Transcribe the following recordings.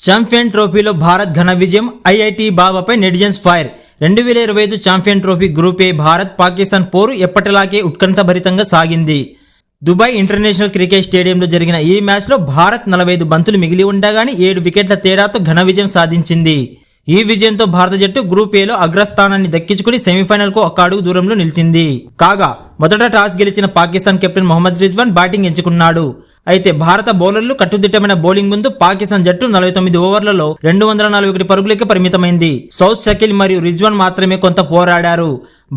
Champion ట్రోఫీలో భారత్ ఘన విజయం. ఐఐటి బాబాపై netizens fire. 2025 champion trophy group A Bharat Pakistan పోరు ఎప్పటిలాగే ఉత్కంఠభరితంగా సాగింది. దుబాయ్ ఇంటర్నేషనల్ క్రికెట్ స్టేడియంలో జరిగిన ఈ మ్యాచ్లో భారత్ 45 బంతులు మిగిలి ఉండగానే 7 వికెట్ల తేడాతో ఘన విజయం సాధించింది. ఈ విజయంతో భారత జట్టు గ్రూప్ ఏలో అగ్రస్థానాన్ని దక్కించుకుని సెమీఫైనల్ కు ఒక్క అడుగు దూరంలో నిలిచింది. కాగా మొదట టాస్ గెలిచిన పాకిస్తాన్ కెప్టెన్ మొహమ్మద్ రిజ్వాన్ బ్యాటింగ్ ఎంచుకున్నాడు. అయితే భారత బౌలర్లు కట్టుదిట్టమైన బౌలింగ్ ముందు పాకిస్తాన్ జట్టు 49 ఓవర్లలో 241 పరుగులకే పరిమితమైంది. సౌత్ షకీల్ మరియు రిజ్వాన్ మాత్రమే కొంత పోరాడారు.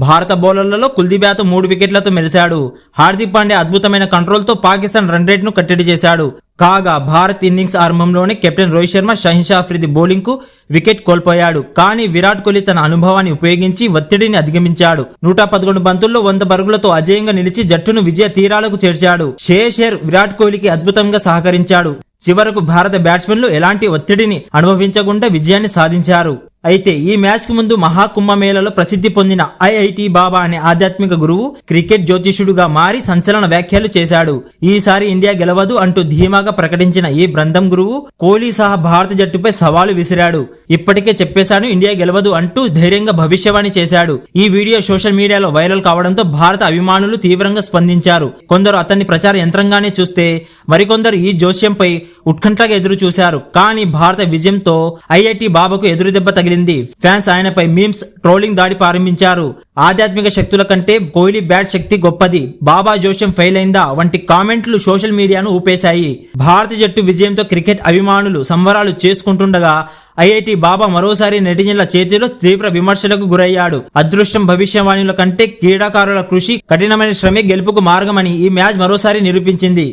భారత బౌలర్లలో కుల్దీప్ యాదవ్ 3 వికెట్లతో మెరిశాడు. హార్దిక్ పాండ్యా అద్భుతమైన కంట్రోల్తో పాకిస్తాన్ రన్ రేట్ ను కట్టడి చేశాడు. కాగా భారత్ ఇన్నింగ్స్ ఆరంభంలోనే కెప్టెన్ రోహిత్ శర్మ, షహీన్ అఫ్రిది బౌలింగ్ కు వికెట్ కోల్పోయాడు. కానీ విరాట్ కోహ్లీ తన అనుభవాన్ని ఉపయోగించి ఒత్తిడిని అధిగమించాడు. 111 బంతుల్లో 100 పరుగులతో అజేయంగా నిలిచి జట్టును విజయ తీరాలకు చేర్చాడు. షేర్ విరాట్ కోహ్లీకి అద్భుతంగా సహకరించాడు. చివరకు భారత బ్యాట్స్మెన్లు ఎలాంటి ఒత్తిడిని అనుభవించకుండా విజయాన్ని సాధించారు. అయితే ఈ మ్యాచ్ కు ముందు మహాకుంభమేళలో ప్రసిద్ధి పొందిన ఐఐటి బాబా అనే ఆధ్యాత్మిక గురువు క్రికెట్ జ్యోతిషుడుగా మారి సంచలన వ్యాఖ్యలు చేశాడు. ఈసారి ఇండియా గెలవదు అంటూ ధీమాగా ప్రకటించిన ఈ బృందం గురువు కోహ్లీ సహా భారత జట్టుపై సవాలు విసిరాడు. ఇప్పటికే చెప్పేశాను ఇండియా గెలవదు అంటూ ధైర్యంగా భవిష్యవాణి చేశాడు. ఈ వీడియో సోషల్ మీడియాలో వైరల్ కావడంతో భారత అభిమానులు తీవ్రంగా స్పందించారు. కొందరు అతన్ని ప్రచార యంత్రంగానే చూస్తే మరికొందరు ఈ జోస్యంపై ఉత్కంఠగా ఎదురు చూశారు. కానీ భారత విజయంతో ఐఐటి బాబాకు ఎదురు దెబ్బ తగిలింది. ఫ్యాన్స్ ఆయనపై మీమ్స్, ట్రోలింగ్ దాడి ప్రారంభించారు. ఆధ్యాత్మిక శక్తుల కంటే కోహ్లీ బ్యాట్ శక్తి గొప్పది, బాబా జోస్యం ఫెయిల్ అయిందా వంటి కామెంట్లు సోషల్ మీడియాను ఊపేశాయి. భారత జట్టు విజయంతో క్రికెట్ అభిమానులు సంబరాలు చేసుకుంటుండగా ఐఐటి బాబా మరోసారి నెటిజన్ల చేతిలో తీవ్ర విమర్శలకు గురయ్యాడు. అదృష్టం భవిష్యవాణుల కంటే క్రీడాకారుల కృషి, కఠినమైన శ్రమే గెలుపుకు మార్గమని ఈ మ్యాచ్ మరోసారి నిరూపించింది.